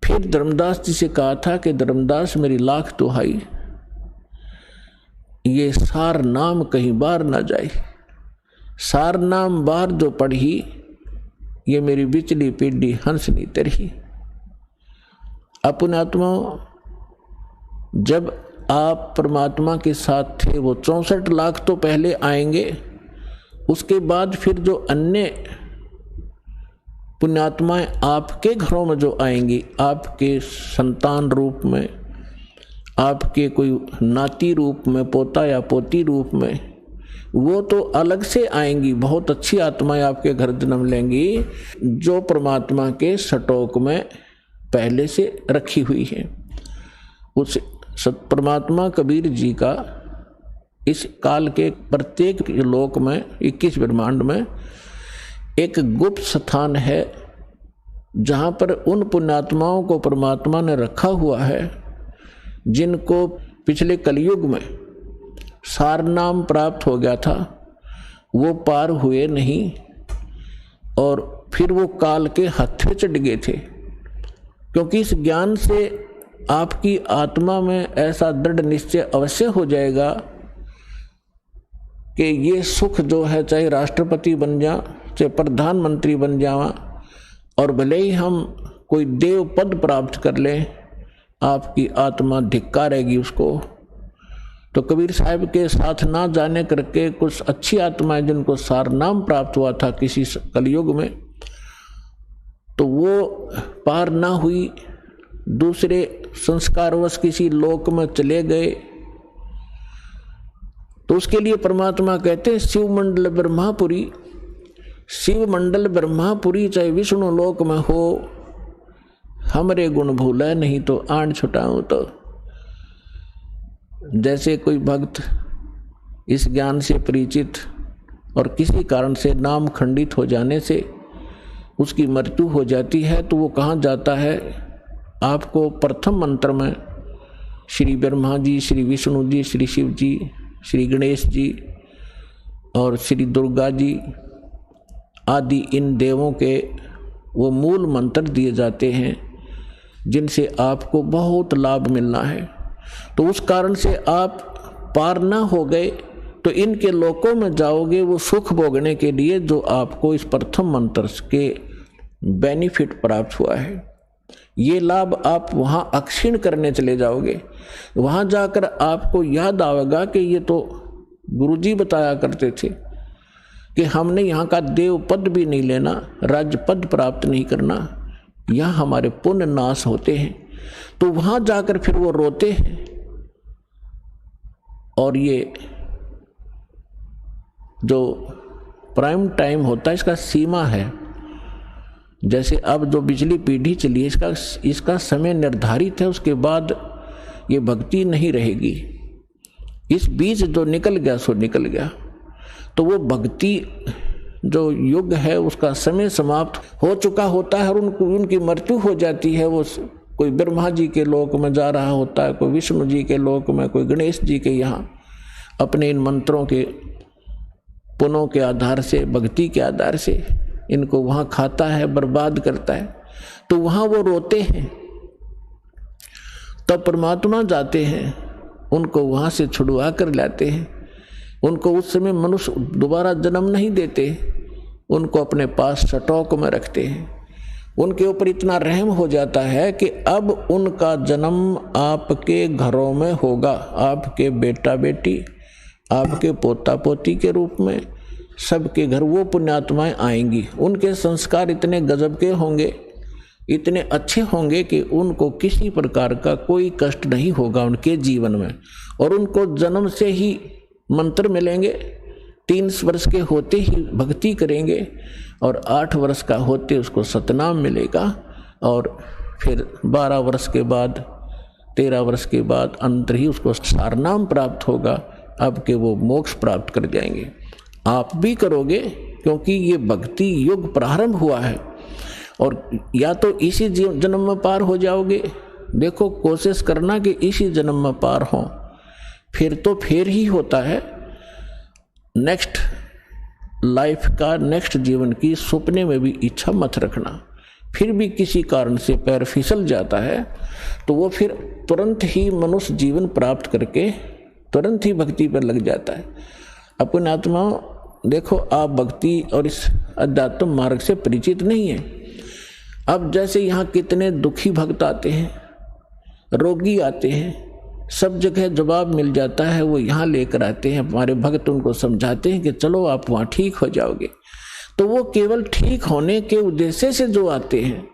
Speaker 1: फिर धर्मदास जी से कहा था कि धर्मदास मेरी लाख दुहाई, ये सार नाम कहीं बाहर ना जाए, सार नाम बाहर जो पढ़ी, ये मेरी बिचली पीढ़ी हंसनी तरही। अपने आत्मा, जब आप परमात्मा के साथ थे वो 64 लाख तो पहले आएंगे, उसके बाद फिर जो अन्य पुण्यात्माएं आपके घरों में जो आएंगी, आपके संतान रूप में, आपके कोई नाती रूप में, पोता या पोती रूप में, वो तो अलग से आएंगी। बहुत अच्छी आत्माएं आपके घर जन्म लेंगी जो परमात्मा के स्टॉक में पहले से रखी हुई है। उस परमात्मा कबीर जी का इस काल के प्रत्येक लोक में 21 ब्रह्मांड में एक गुप्त स्थान है जहाँ पर उन पुण्यात्माओं को परमात्मा ने रखा हुआ है जिनको पिछले कलयुग में सार नाम प्राप्त हो गया था, वो पार हुए नहीं और फिर वो काल के हत्थे चढ़ गए थे। क्योंकि इस ज्ञान से आपकी आत्मा में ऐसा दृढ़ निश्चय अवश्य हो जाएगा कि ये सुख जो है, चाहे राष्ट्रपति बन जा, चाहे प्रधानमंत्री बन जावा, और भले ही हम कोई देव पद प्राप्त कर लें, आपकी आत्मा धिक्कारेगी उसको। तो कबीर साहब के साथ ना जाने करके कुछ अच्छी आत्माएं जिनको सार नाम प्राप्त हुआ था किसी कलयुग में, तो वो पार ना हुई, दूसरे संस्कारवश किसी लोक में चले गए। तो उसके लिए परमात्मा कहते हैं शिव मंडल ब्रह्मापुरी, शिव मंडल ब्रह्मापुरी चाहे विष्णु लोक में हो, हमरे गुण भूला नहीं तो आण छुटाऊं। तो जैसे कोई भक्त इस ज्ञान से परिचित और किसी कारण से नाम खंडित हो जाने से उसकी मृत्यु हो जाती है, तो वो कहाँ जाता है? आपको प्रथम मंत्र में श्री ब्रह्मा जी, श्री विष्णु जी, श्री शिव जी, श्री गणेश जी और श्री दुर्गा जी आदि इन देवों के वो मूल मंत्र दिए जाते हैं जिनसे आपको बहुत लाभ मिलना है। तो उस कारण से आप पार ना हो गए तो इनके लोकों में जाओगे वो सुख भोगने के लिए जो आपको इस प्रथम मंत्र के बेनिफिट प्राप्त हुआ है। ये लाभ आप वहाँ अक्षीण करने चले जाओगे। वहाँ जाकर आपको याद आएगा कि ये तो गुरुजी बताया करते थे कि हमने यहाँ का देव पद भी नहीं लेना, राज्य पद प्राप्त नहीं करना, यहाँ हमारे पुण्य नाश होते हैं। तो वहाँ जाकर फिर वो रोते हैं। और ये जो प्राइम टाइम होता है इसका सीमा है। जैसे अब जो बिजली पीढ़ी चली है इसका समय निर्धारित है, उसके बाद ये भक्ति नहीं रहेगी। इस बीच जो निकल गया सो निकल गया। तो वो भक्ति जो युग है उसका समय समाप्त हो चुका होता है और उनकी मृत्यु हो जाती है। वो कोई ब्रह्मा जी के लोक में जा रहा होता है, कोई विष्णु जी के लोक में, कोई गणेश जी के यहाँ अपने इन मंत्रों के पुनों के आधार से, भक्ति के आधार से इनको वहाँ खाता है, बर्बाद करता है। तो वहाँ वो रोते हैं। तब परमात्मा जाते हैं, उनको वहाँ से छुड़वा कर लाते हैं। उनको उस समय मनुष्य दोबारा जन्म नहीं देते, उनको अपने पास स्टॉक में रखते हैं। उनके ऊपर इतना रहम हो जाता है कि अब उनका जन्म आपके घरों में होगा, आपके बेटा बेटी, आपके पोता पोती के रूप में सबके घर वो पुण्यात्माएं आएंगी। उनके संस्कार इतने गजब के होंगे, इतने अच्छे होंगे कि उनको किसी प्रकार का कोई कष्ट नहीं होगा उनके जीवन में। और उनको जन्म से ही मंत्र मिलेंगे, 3 वर्ष के होते ही भक्ति करेंगे और 8 वर्ष का होते उसको सतनाम मिलेगा और फिर 12 वर्ष के बाद, 13 वर्ष के बाद अंत ही उसको सारनाम प्राप्त होगा। अब के वो मोक्ष प्राप्त कर जाएंगे। आप भी करोगे क्योंकि ये भक्ति युग प्रारंभ हुआ है। और या तो इसी जन्म में पार हो जाओगे, देखो कोशिश करना कि इसी जन्म में पार हो, फिर तो फिर ही होता है। नेक्स्ट लाइफ का, नेक्स्ट जीवन की सपने में भी इच्छा मत रखना। फिर भी किसी कारण से पैर फिसल जाता है तो वो फिर तुरंत ही मनुष्य जीवन प्राप्त करके तुरंत ही भक्ति पर लग जाता है। अपने आत्माओं देखो, आप भक्ति और इस अध्यात्म मार्ग से परिचित नहीं है। अब जैसे यहाँ कितने दुखी भक्त आते हैं, रोगी आते हैं, सब जगह जवाब मिल जाता है, वो यहाँ लेकर आते हैं, हमारे भक्त उनको समझाते हैं कि चलो आप वहाँ ठीक हो जाओगे। तो वो केवल ठीक होने के उद्देश्य से जो आते हैं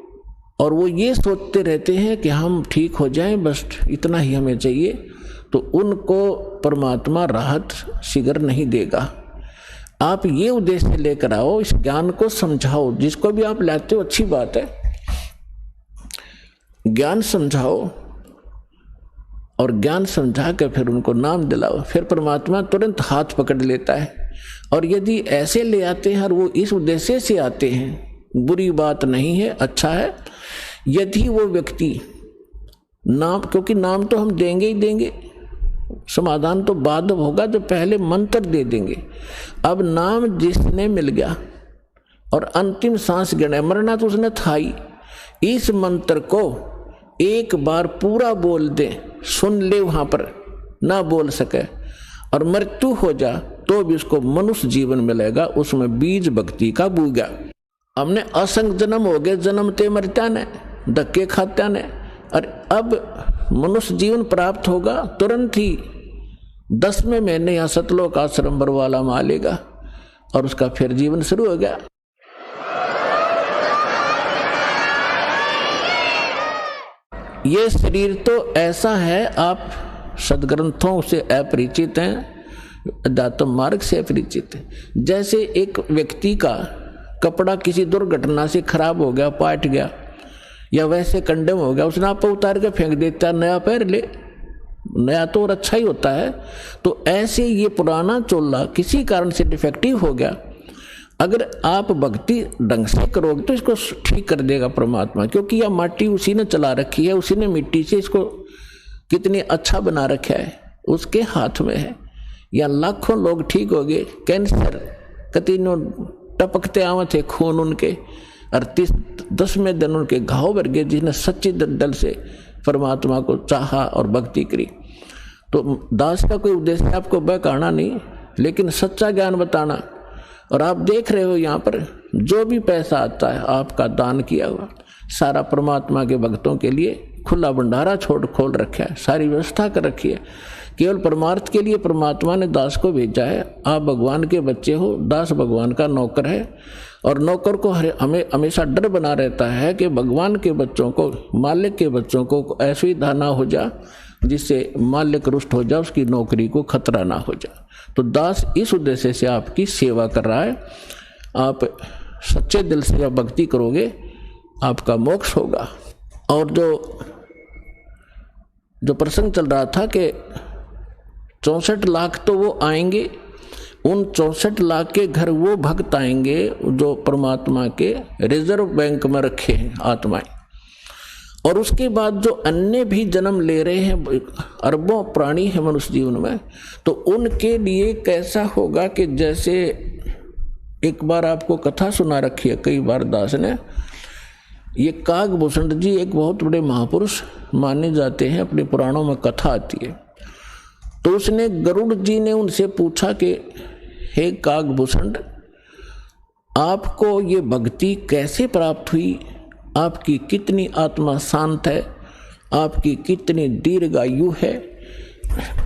Speaker 1: और वो ये सोचते रहते हैं कि हम ठीक हो जाएं, बस इतना ही हमें चाहिए, तो उनको परमात्मा राहत शीघ्र नहीं देगा। आप ये उद्देश्य लेकर आओ, इस ज्ञान को समझाओ, जिसको भी आप लाते हो अच्छी बात है, ज्ञान समझाओ और ज्ञान समझा कर फिर उनको नाम दिलाओ, फिर परमात्मा तुरंत हाथ पकड़ लेता है। और यदि ऐसे ले आते हैं और वो इस उद्देश्य से आते हैं, बुरी बात नहीं है, अच्छा है। यदि वो व्यक्ति नाम, क्योंकि नाम तो हम देंगे ही देंगे, समाधान तो बाद में होगा, तो पहले मंत्र दे देंगे। अब नाम जिसने मिल गया और अंतिम सांस गिने, मरना तो उसने था ही, इस मंत्र को एक बार पूरा बोल दे, सुन ले, वहां पर ना बोल सके और मृत्यु हो जा तो भी उसको मनुष्य जीवन मिलेगा, उसमें बीज भक्ति का बूगा। हमने असंग जन्म हो गए, जन्मते मरता ने, धक्के खात्या ने, और अब मनुष्य जीवन प्राप्त होगा तुरंत ही 10वें महीने या सतलोक आश्रम बरवाला में आ लेगा और उसका फिर जीवन शुरू हो गया। ये शरीर तो ऐसा है, आप सदग्रंथों से अपरिचित हैं, अध्यात्म मार्ग से अपरिचित हैं। जैसे एक व्यक्ति का कपड़ा किसी दुर्घटना से खराब हो गया, पाट गया या वैसे कंडम हो गया, उसने आप उतार के फेंक देता है, नया पहन ले, नया तो और अच्छा ही होता है। तो ऐसे ये पुराना चोला किसी कारण से डिफेक्टिव हो गया, अगर आप भक्ति ढंग से करोगे तो इसको ठीक कर देगा परमात्मा, क्योंकि यह माटी उसी ने चला रखी है, उसी ने मिट्टी से इसको कितनी अच्छा बना रखा है, उसके हाथ में है। या लाखों लोग ठीक हो गए, कैंसर कतीनों टपकते आवे थे खून उनके, और 10वें दिन उनके घाव भर गए, जिसने सच्ची दल से परमात्मा को चाहा और भक्ति करी। तो दास का कोई उद्देश्य आपको बहकाना नहीं, लेकिन सच्चा ज्ञान बताना। और आप देख रहे हो यहाँ पर जो भी पैसा आता है आपका दान किया हुआ, सारा परमात्मा के भक्तों के लिए खुला भंडारा खोल रखा है, सारी व्यवस्था कर रखी है। केवल परमार्थ के लिए परमात्मा ने दास को भेजा है। आप भगवान के बच्चे हो, दास भगवान का नौकर है, और नौकर को हमें हमेशा डर बना रहता है कि भगवान के बच्चों को, मालिक के बच्चों को असुविधा ना हो जा, जिससे मालिक रुष्ट हो जा, उसकी नौकरी को खतरा ना हो जा। तो दास इस उद्देश्य से आपकी सेवा कर रहा है। आप सच्चे दिल से जब भक्ति करोगे आपका मोक्ष होगा। और जो प्रसंग चल रहा था कि 64 लाख तो वो आएंगे, उन 64 लाख के घर वो भक्त आएंगे जो परमात्मा के रिजर्व बैंक में रखे हैं आत्माएं। और उसके बाद जो अन्य भी जन्म ले रहे हैं, अरबों प्राणी है मनुष्य जीवन में, तो उनके लिए कैसा होगा कि जैसे एक बार आपको कथा सुना रखी है कई बार दास ने, ये काकभूषण जी एक बहुत बड़े महापुरुष माने जाते हैं, अपने पुराणों में कथा आती है। तो उसने गरुड़ जी ने उनसे पूछा कि हे काकभूषण, आपको ये भक्ति कैसे प्राप्त हुई, आपकी कितनी आत्मा शांत है, आपकी कितनी दीर्घायु है,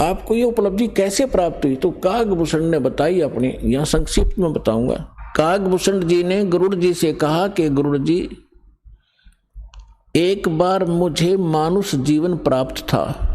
Speaker 1: आपको ये उपलब्धि कैसे प्राप्त हुई? तो काकभूषण ने बताई अपनी, यहाँ संक्षिप्त में बताऊंगा। काकभूषण जी ने गरुड़ जी से कहा कि गरुड़ जी, एक बार मुझे मानुष जीवन प्राप्त था,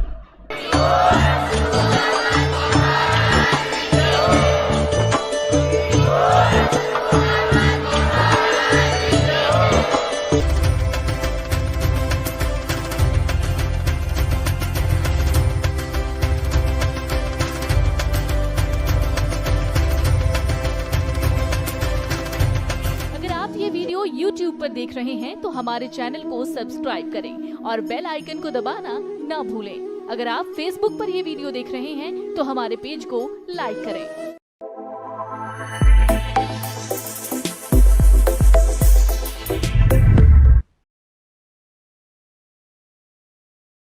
Speaker 2: YouTube पर देख रहे हैं तो हमारे चैनल को सब्सक्राइब करें और बेल आइकन को दबाना ना भूलें। अगर आप Facebook पर ये वीडियो देख रहे हैं तो हमारे पेज को लाइक करें।